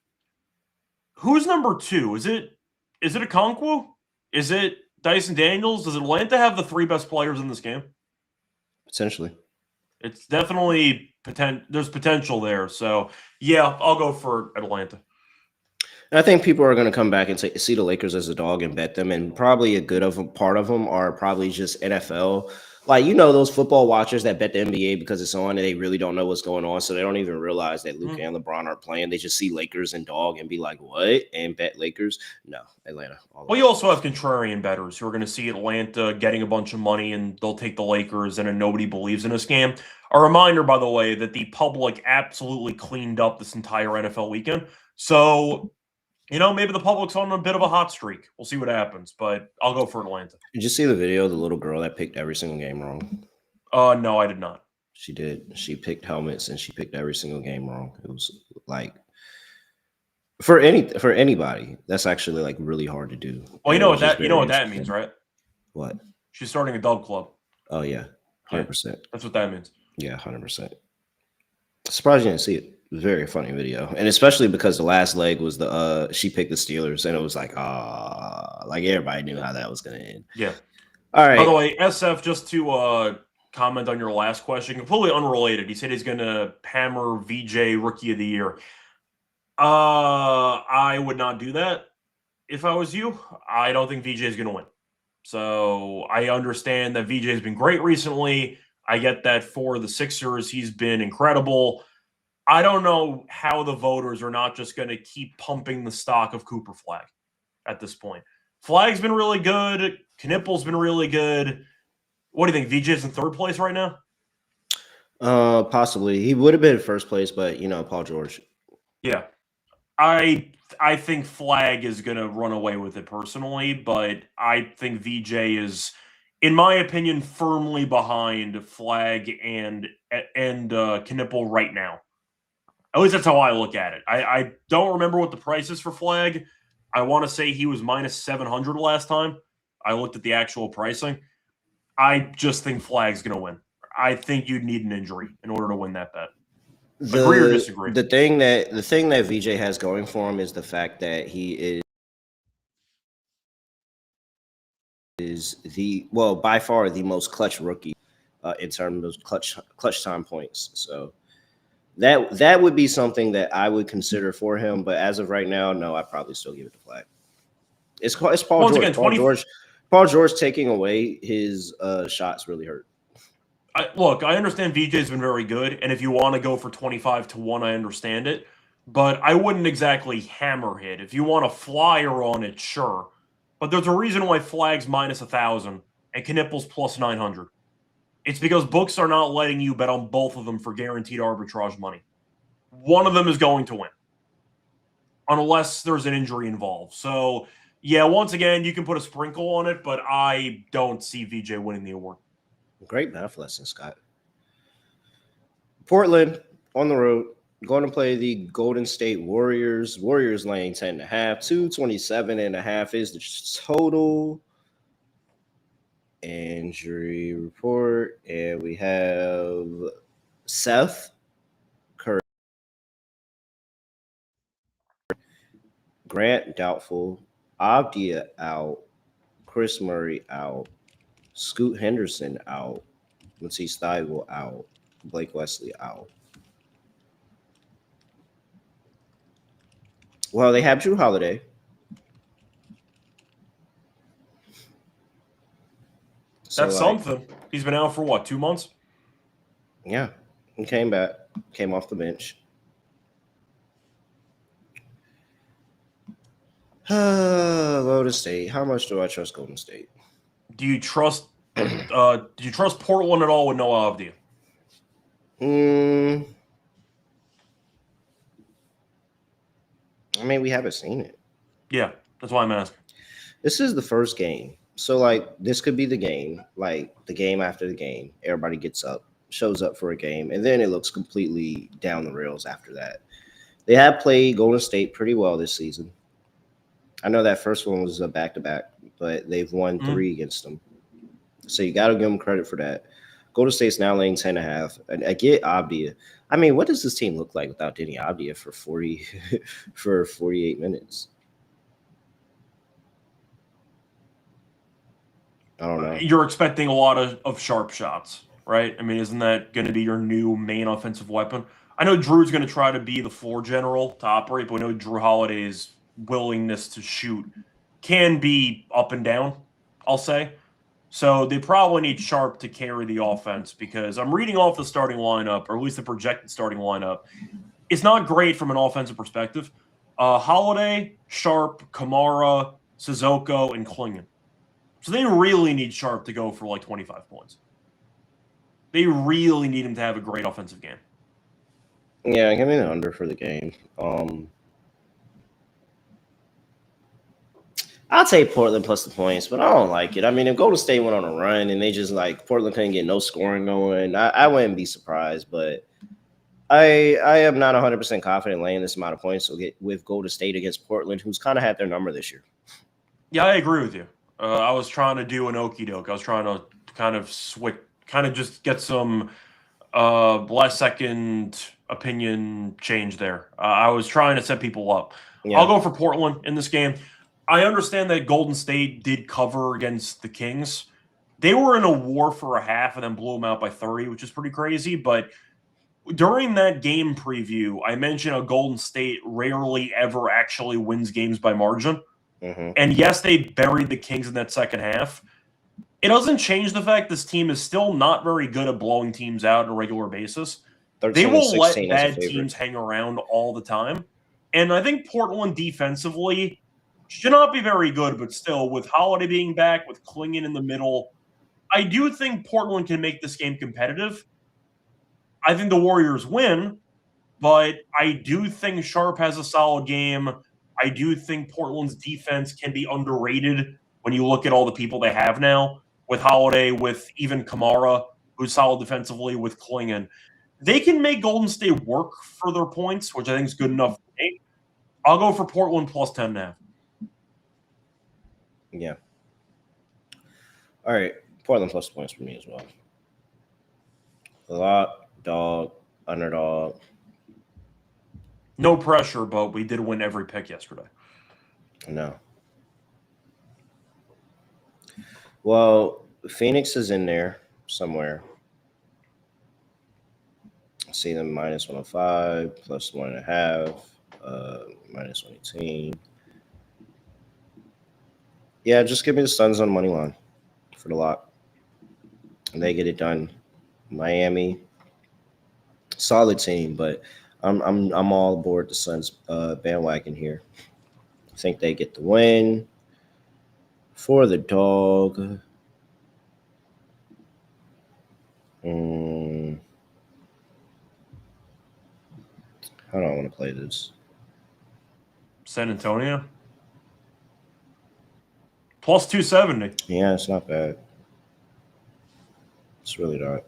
Who's number 2? Is it Okonkwo? Is it Dyson Daniels? Does Atlanta have the 3 best players in this game? Potentially. It's definitely there's potential there. So, yeah, I'll go for Atlanta. And I think people are going to come back and see the Lakers as a dog and bet them. And probably a good part of them are probably just NFL. Like, those football watchers that bet the NBA because it's on and they really don't know what's going on. So they don't even realize that Luka and LeBron are playing. They just see Lakers and dog and be like, what? And bet Lakers? No, Atlanta. Well, you also have contrarian bettors who are going to see Atlanta getting a bunch of money and they'll take the Lakers and then nobody believes in this game. A reminder, by the way, that the public absolutely cleaned up this entire NFL weekend. So, maybe the public's on a bit of a hot streak. We'll see what happens, but I'll go for Atlanta. Did you see the video of the little girl that picked every single game wrong? No, I did not. She did. She picked helmets and she picked every single game wrong. It was like for anybody, that's actually like really hard to do. Well, you know what that means, right? What? She's starting a dub club. Oh yeah, 100%. That's what that means. Yeah, 100%. Surprised you didn't see it. Very funny video, and especially because the last leg was she picked the Steelers, and it was like like everybody knew how that was going to end. Yeah. All right. By the way, SF, just to comment on your last question, completely unrelated. He said he's going to hammer VJ Rookie of the Year. I would not do that if I was you. I don't think VJ is going to win. So I understand that VJ has been great recently. I get that for the Sixers, he's been incredible. I don't know how the voters are not just going to keep pumping the stock of Cooper Flag at this point. Flag's been really good. Knipple's been really good. What do you think? VJ's in 3rd place right now? Possibly. He would have been in 1st place, but Paul George. Yeah. I think Flag is going to run away with it personally, but I think VJ is, in my opinion, firmly behind Flag and Knipple right now. At least that's how I look at it. I don't remember what the price is for Flag. I want to say he was minus 700 last time. I looked at the actual pricing. I just think Flag's going to win. I think you'd need an injury in order to win that bet. Agree or disagree? The thing that VJ has going for him is the fact that he is by far the most clutch rookie in terms of clutch time points. So that would be something that I would consider for him. But as of right now, no, I'd probably still give it to Flag. It's Paul George. Paul George taking away his shots really hurt. Look, I understand VJ's been very good, and if you want to go for 25-1, I understand it. But I wouldn't exactly hammer hit. If you want a flyer on it, sure. But there's a reason why Flag's minus 1,000 and Knipple's plus 900. It's because books are not letting you bet on both of them for guaranteed arbitrage money. One of them is going to win, unless there's an injury involved. So, yeah, once again, you can put a sprinkle on it, but I don't see VJ winning the award. Great math lesson, Scott. Portland on the road, going to play the Golden State Warriors. Warriors laying 10.5. 227.5 is the total. Injury report, and we have Seth Curry, Grant doubtful, Abdia out, Chris Murray out, Scoot Henderson out. Matisse Thybulle out. Blake Wesley out. Well, they have Drew Holiday. That's something. He's been out for what, 2 months? Yeah, he came back, came off the bench. Golden State. How much do I trust Golden State? Do you trust Portland at all with no Avdia? I mean, we haven't seen it. Yeah, that's why I'm asking. This is the first game. So, like, this could be the game, like the game after the game. Everybody gets up, shows up for a game, and then it looks completely down the rails after that. They have played Golden State pretty well this season. I know that first one was a back-to-back, but they've won 3 against them. So you got to give them credit for that. Golden State's now laying 10.5. And I get Avdia. I mean, what does this team look like without Denny Avdia for 48 minutes? I don't know. You're expecting a lot of sharp shots, right? I mean, isn't that going to be your new main offensive weapon? I know Drew's going to try to be the floor general to operate, but we know Drew Holiday's willingness to shoot can be up and down, I'll say. So they probably need Sharp to carry the offense because I'm reading off the starting lineup, or at least the projected starting lineup. It's not great from an offensive perspective. Holiday, Sharp, Kamara, Sissoko, and Klingon. So they really need Sharp to go for like 25 points. They really need him to have a great offensive game. Yeah, give me the under for the game. I'll take Portland plus the points, but I don't like it. I mean, if Golden State went on a run and they just like Portland couldn't get no scoring going, I wouldn't be surprised. But I am not 100% confident laying this amount of points with Golden State against Portland, who's kind of had their number this year. Yeah, I agree with you. I was trying to do an okie doke. I was trying to kind of just get some last second opinion change there. I was trying to set people up. Yeah. I'll go for Portland in this game. I understand that Golden State did cover against the Kings. They were in a war for a half and then blew them out by 30, which is pretty crazy. But during that game preview, I mentioned how Golden State rarely ever actually wins games by margin. Mm-hmm. And yes, they buried the Kings in that second half. It doesn't change the fact this team is still not very good at blowing teams out on a regular basis. They will let bad teams hang around all the time. And I think Portland defensively should not be very good, but still, with Holiday being back, with Klingon in the middle, I do think Portland can make this game competitive. I think the Warriors win, but I do think Sharp has a solid game. I do think Portland's defense can be underrated when you look at all the people they have now, with Holiday, with even Kamara, who's solid defensively, with Klingon. They can make Golden State work for their points, which I think is good enough for me. I'll go for Portland plus 10.5. Yeah. All right. Portland plus points for me as well. Lot, dog, underdog. No pressure, but we did win every pick yesterday. No. Well, Phoenix is in there somewhere. I see them minus 105, plus 1.5, minus 118. Yeah, just give me the Suns on money line for the lot. And they get it done. Miami, solid team, but I'm all aboard the Suns bandwagon here. I think they get the win. For the dog, how do I want to play this? San Antonio? Plus 270. Yeah, it's not bad. It's really not.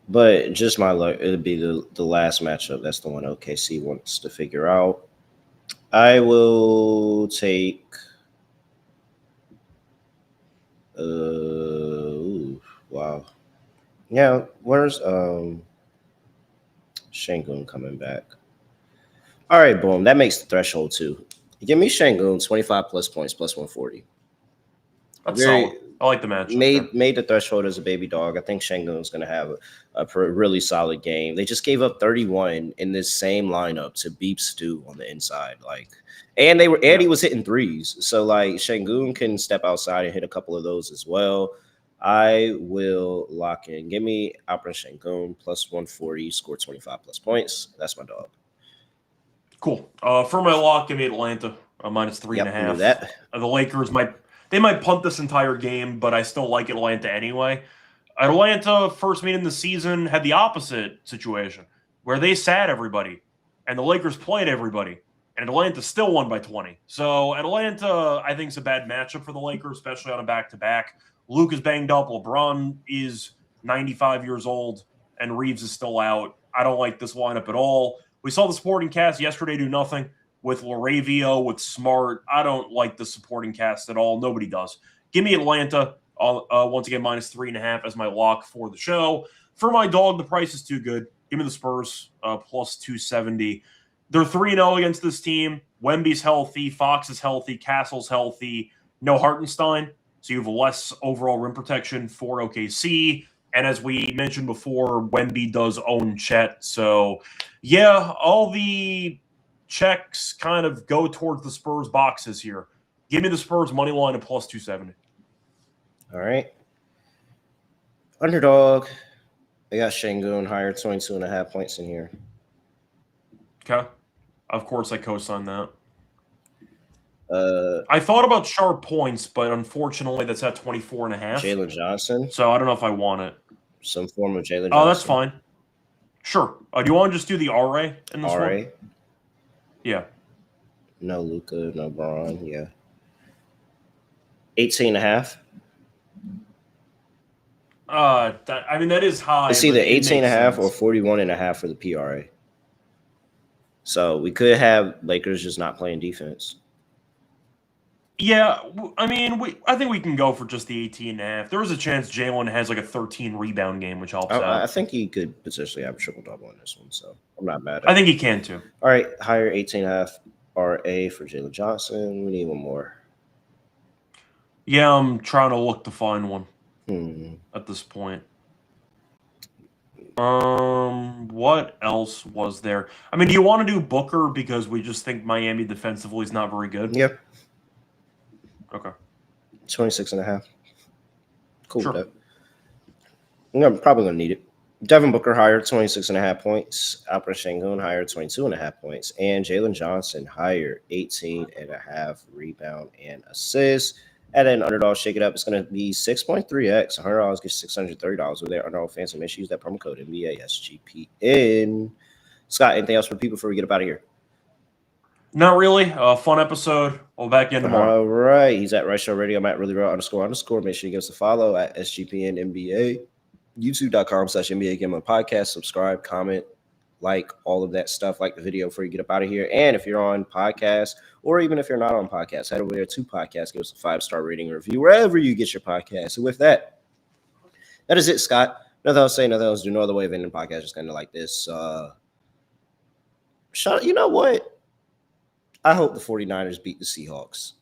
But just my luck, it'll be the last matchup. That's the one OKC wants to figure out. I will take wow. Yeah, where's Şengün coming back? All right, boom. That makes the threshold too. Give me Şengün 25 plus points plus 140. That's solid. I like the matchup. Made the threshold as a baby dog. I think Şengün's going to have a really solid game. They just gave up 31 in this same lineup to Beep Stew on the inside. And he was hitting threes. So Şengün can step outside and hit a couple of those as well. I will lock in. Give me Alperen Şengün plus 140, score 25 plus points. That's my dog. Cool. For my lock, give me Atlanta minus 3.5. That. The Lakers might punt this entire game, but I still like Atlanta anyway. Atlanta, first meeting the season, had the opposite situation where they sat everybody, and the Lakers played everybody, and Atlanta still won by 20. So Atlanta, I think, is a bad matchup for the Lakers, especially on a back-to-back. Luke is banged up. LeBron is 95 years old, and Reeves is still out. I don't like this lineup at all. We saw the supporting cast yesterday do nothing with Laravio, with Smart. I don't like the supporting cast at all. Nobody does. Give me Atlanta, once again, minus 3.5 as my lock for the show. For my dog, the price is too good. Give me the Spurs, plus 270. They're 3-0 against this team. Wemby's healthy. Fox is healthy. Castle's healthy. No Hartenstein. So you have less overall rim protection for OKC. And as we mentioned before, Wemby does own Chet. So, yeah, all the checks kind of go towards the Spurs boxes here. Give me the Spurs money line at plus 270. All right. Underdog. They got Şengün higher, 22.5 points in here. Okay. Of course, I co-sign that. Uh, I thought about sharp points, but unfortunately, that's at 24.5. Jalen Johnson. So I don't know if I want it. Some form of Jalen Johnson. Oh, that's fine. Sure. Do you want to just do the RA in this RA? one? Yeah. No Luka, no Braun. Yeah. 18.5. That is high. It's either but it 18.5 makes or sense. 41.5 for the PRA. So we could have Lakers just not playing defense. Yeah, I think we can go for just the 18.5. There is a chance Jalen has like a 13 rebound game, which helps out. I think he could potentially have a triple-double in this one, so I'm not mad at it. I think he can too. All right, higher 18.5 RA for Jalen Johnson. We need one more. Yeah, I'm trying to look to find one at this point. What else was there? Do you want to do Booker because we just think Miami defensively is not very good? Yep. Okay. 26.5. Cool Sure. with that. I'm probably going to need it. Devin Booker higher, 26.5 points. Alperen Şengün higher, 22.5 points. And Jalen Johnson higher, 18.5 rebound and assists. At an Underdog Shake It Up, it's going to be 6.3x. $100 gets $630 with their Underdog Fantasy. Make sure you use that promo code NBA SGPN. Scott, anything else for people before we get up out of here? Not really. Fun episode. We'll back in tomorrow. All right. He's at Right Show Radio. I'm at Really Real __. Make sure you give us a follow at SGPN NBA. YouTube.com/NBA Gambling Podcast. Subscribe, comment, like all of that stuff. Like the video before you get up out of here. And if you're on podcast, or even if you're not on podcast, head over there to podcast. Give us a 5-star rating review wherever you get your podcast. And with that, that is it, Scott. Nothing else to say, nothing else to do. No other way of ending the podcast. Just kind of like this. You know what? I hope the 49ers beat the Seahawks.